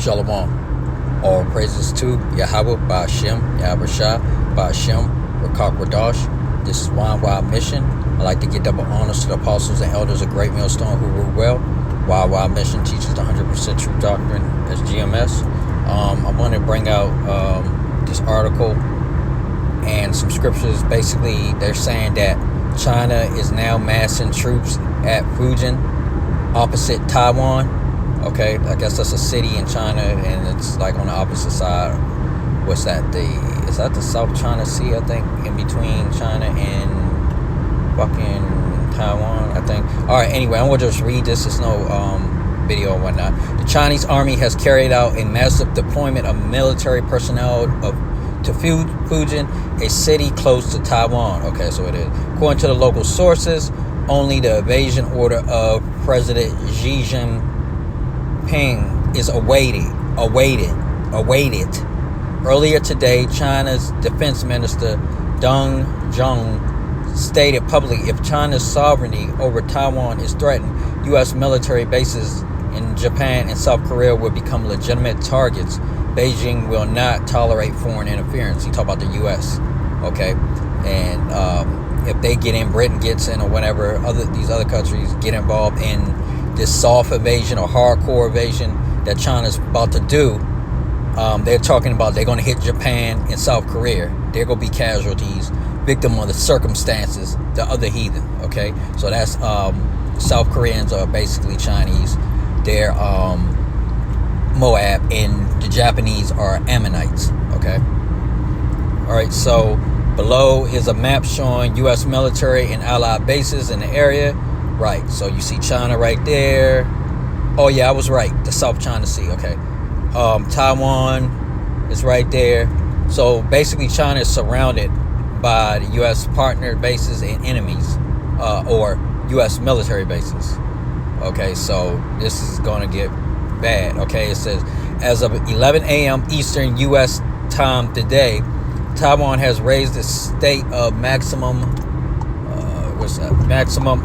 Shalom. All praises to Yahweh, Ba'ashem, Yahweh Shah, Ba'ashem, Rakak Radash. This is y&ymission. I'd like to give double honors to the apostles and elders of Great Millstone who rule well. y&ymission teaches the 100% true doctrine as GMS. I want to bring out this article and some scriptures. Basically, they're saying that China is now massing troops at Fujian, opposite Taiwan. Okay, I guess that's a city in China, and it's like on the opposite side. What's that? Is that the South China Sea? I think in between China and fucking Taiwan. I think. All right. Anyway, I'm gonna just read this. There's no video or whatnot. The Chinese army has carried out a massive deployment of military personnel to Fujian, a city close to Taiwan. Okay, so it is. According to the local sources, only the invasion order of President Xi Jinping is awaited. Earlier today, China's defense minister Deng Zhong stated publicly, if China's sovereignty over Taiwan is threatened, U.S. military bases in Japan and South Korea will become legitimate targets. Beijing will not tolerate foreign interference. You talk about the U.S., okay? And if they get in, Britain gets in, or whatever, these other countries get involved in this soft invasion or hardcore invasion that China's about to do, they're talking about they're going to hit Japan and South Korea. They're going to be casualties, victim of the circumstances, the other heathen, okay? So that's, South Koreans are basically Chinese. They're Moab, and the Japanese are Ammonites, okay? All right, so below is a map showing U.S. military and allied bases in the area. Right, so you see China right there. Oh yeah, I was right. The South China Sea. Okay, Taiwan is right there. So basically, China is surrounded by the U.S. partner bases and enemies, or U.S. military bases. Okay, so this is going to get bad. Okay, it says as of 11 a.m. Eastern U.S. time today, Taiwan has raised its state of maximum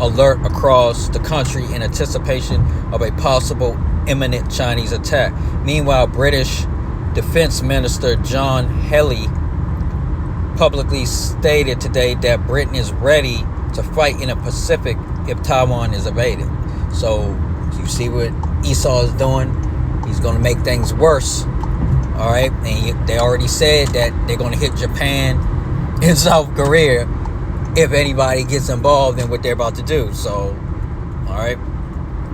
alert across the country in anticipation of a possible imminent Chinese attack. Meanwhile, British Defense Minister John Healey publicly stated today that Britain is ready to fight in the Pacific if Taiwan is invaded. So you see what Esau is doing? He's going to make things worse. All right, and they already said that they're going to hit Japan and South Korea if anybody gets involved in what they're about to do. So, all right.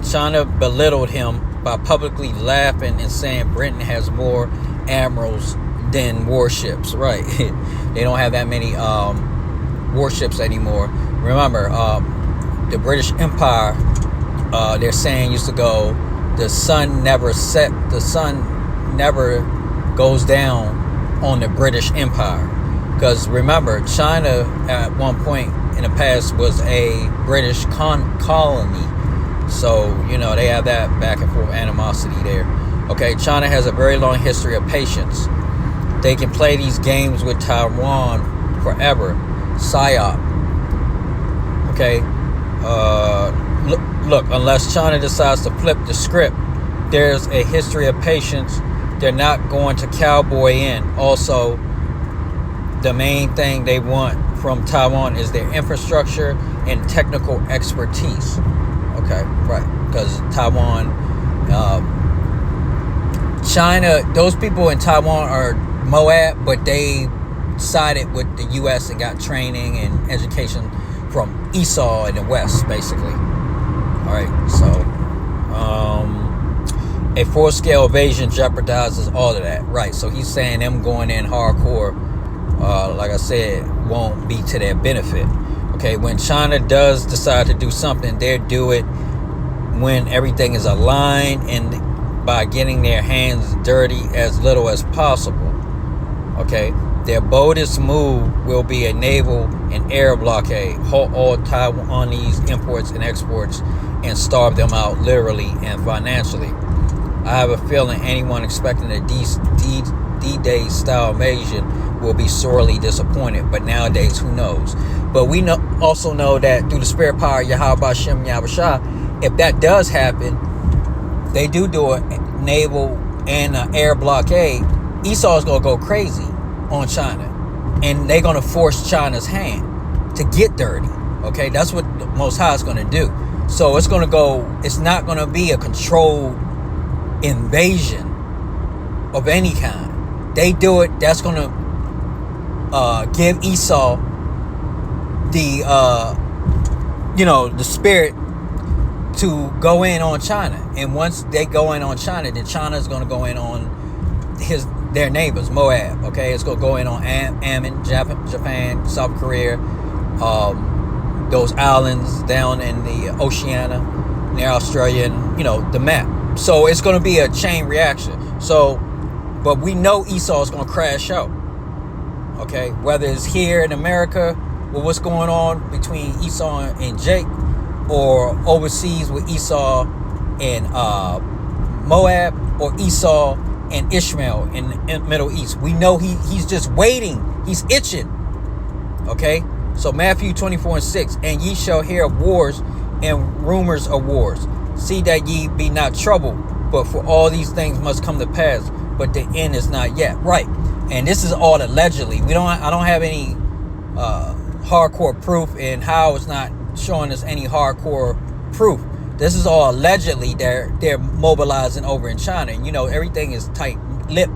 China belittled him by publicly laughing and saying Britain has more admirals than warships. Right. They don't have that many warships anymore. Remember, the British Empire, they're saying used to go, the sun never goes down on the British Empire. Because remember, China at one point in the past was a British colony. So, you know, they have that back and forth animosity there. Okay, China has a very long history of patience. They can play these games with Taiwan forever. PSYOP. Okay, look, unless China decides to flip the script, there's a history of patience. They're not going to cowboy in. Also, the main thing they want from Taiwan is their infrastructure and technical expertise. Okay, right. Because Taiwan, China, those people in Taiwan are Moab, but they sided with the U.S. and got training and education from Esau in the West, basically. All right, so a full-scale invasion jeopardizes all of that. Right, so he's saying them going in hardcore, like I said, won't be to their benefit. Okay, when China does decide to do something, they do it when everything is aligned and by getting their hands dirty as little as possible. Okay, their boldest move will be a naval and air blockade, halt all Taiwanese imports and exports, and starve them out literally and financially. I have a feeling anyone expecting a D-Day style invasion will be sorely disappointed, but nowadays, who knows? But we also know that through the spirit power, Yahweh Ba'ashem Yahweh Shah, if that does happen, they do a naval and air blockade, Esau is going to go crazy on China. And they're going to force China's hand to get dirty. Okay, that's what the Most High is going to do. So it's not going to be a controlled invasion of any kind. They do it, that's going to give Esau the the spirit to go in on China. And once they go in on China, then China is going to go in on their neighbors, Moab. Okay, it's going to go in on Ammon, Japan, South Korea, those islands down in the Oceania, near Australia, and the map. So it's going to be a chain reaction. So, but we know Esau is going to crash out. Okay, whether it's here in America with what's going on between Esau and Jake, or overseas with Esau and Moab, or Esau and Ishmael in the Middle East. We know he's just waiting. He's itching. Okay? So Matthew 24:6, and ye shall hear of wars and rumors of wars. See that ye be not troubled, but for all these things must come to pass, but the end is not yet. Right. And this is all allegedly. I don't have any hardcore proof, and how it's not showing us any hardcore proof. This is all allegedly they're mobilizing over in China. And everything is tight-lipped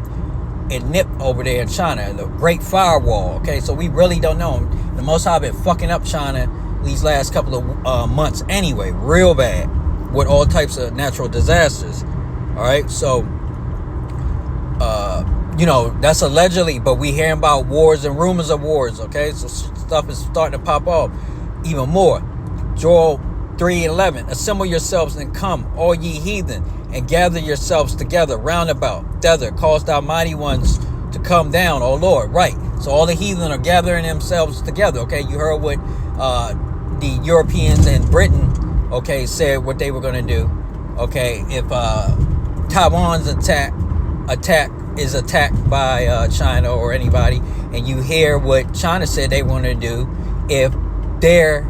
and nipped over there in China. And the Great Firewall. Okay, so we really don't know. The Most High been fucking up China these last couple of months anyway, real bad, with all types of natural disasters. All right, so that's allegedly, but we hearing about wars and rumors of wars. Okay, so stuff is starting to pop off even more. Joel 3:11, assemble yourselves and come, all ye heathen, and gather yourselves together round about, thither cause thou mighty ones to come down, O Lord. Right. So all the heathen are gathering themselves together. Okay, you heard what the Europeans and Britain, okay, said what they were going to do. Okay, if Taiwan's attack is attacked by China or anybody, and you hear what China said they want to do if their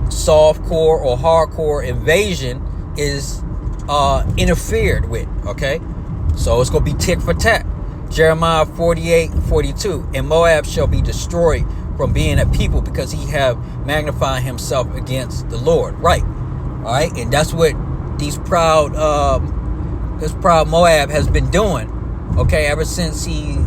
soft-core or hardcore invasion is interfered with. Okay, so it's going to be tick for tack. Jeremiah 48:42, and Moab shall be destroyed from being a people, because he have magnified himself against the Lord. Right. All right, and that's what this proud Moab has been doing. Okay, ever since he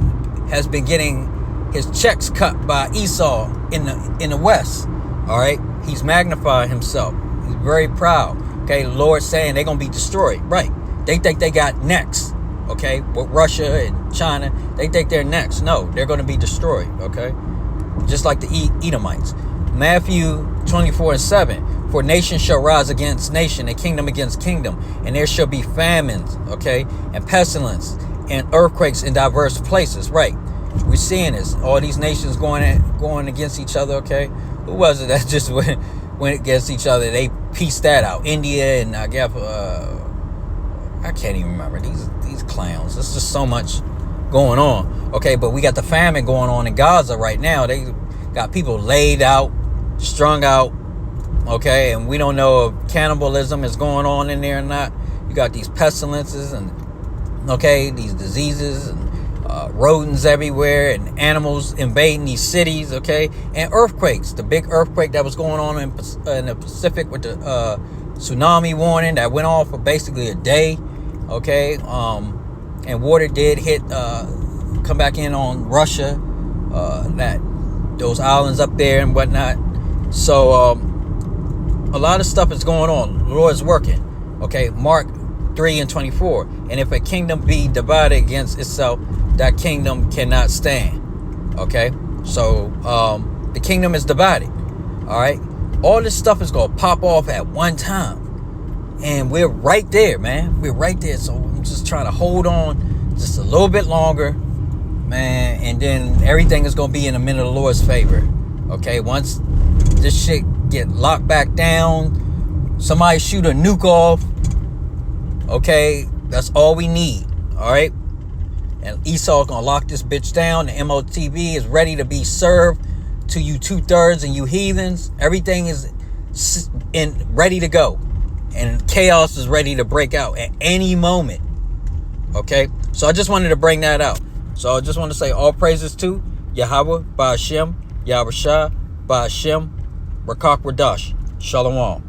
has been getting his checks cut by Esau in the West. All right, he's magnified himself. He's very proud. Okay, the Lord's saying they're gonna be destroyed. Right? They think they got next. Okay, with Russia and China, they think they're next. No, they're gonna be destroyed. Okay, just like the Edomites. Matthew 24:7. For nation shall rise against nation, and kingdom against kingdom, and there shall be famines. Okay, and pestilence and earthquakes in diverse places. Right? We're seeing this. All these nations going against each other. Okay. Who was it that just went against each other? They pieced that out. India and I guess I can't even remember these clowns. There's just so much going on. Okay, but we got the famine going on in Gaza right now. They got people laid out, strung out. Okay, and we don't know if cannibalism is going on in there or not. You got these pestilences and these diseases and rodents everywhere, and animals invading these cities, okay, and earthquakes. The big earthquake that was going on in the Pacific with the tsunami warning that went off for basically a day, okay, and water did hit, come back in on Russia, those islands up there and whatnot. So a lot of stuff is going on. The Lord is working. Okay, Mark 3:24. And if a kingdom be divided against itself, that kingdom cannot stand. Okay, so the kingdom is divided. All right, all this stuff is gonna pop off at one time, and we're right there, man. We're right there. So I'm just trying to hold on just a little bit longer, man, and then everything is gonna be in the minute of the Lord's favor. Okay, once this shit get locked back down, somebody shoot a nuke off. Okay, that's all we need. All right, and Esau's gonna lock this bitch down. The MOTB is ready to be served to you 2/3 and you heathens. Everything is ready to go, and chaos is ready to break out at any moment. Okay, so I just wanted to bring that out. So I just want to say all praises to Yahweh, Ba'ashem, Yahushua, Ba'ashem, Rakak Radash. Shalom.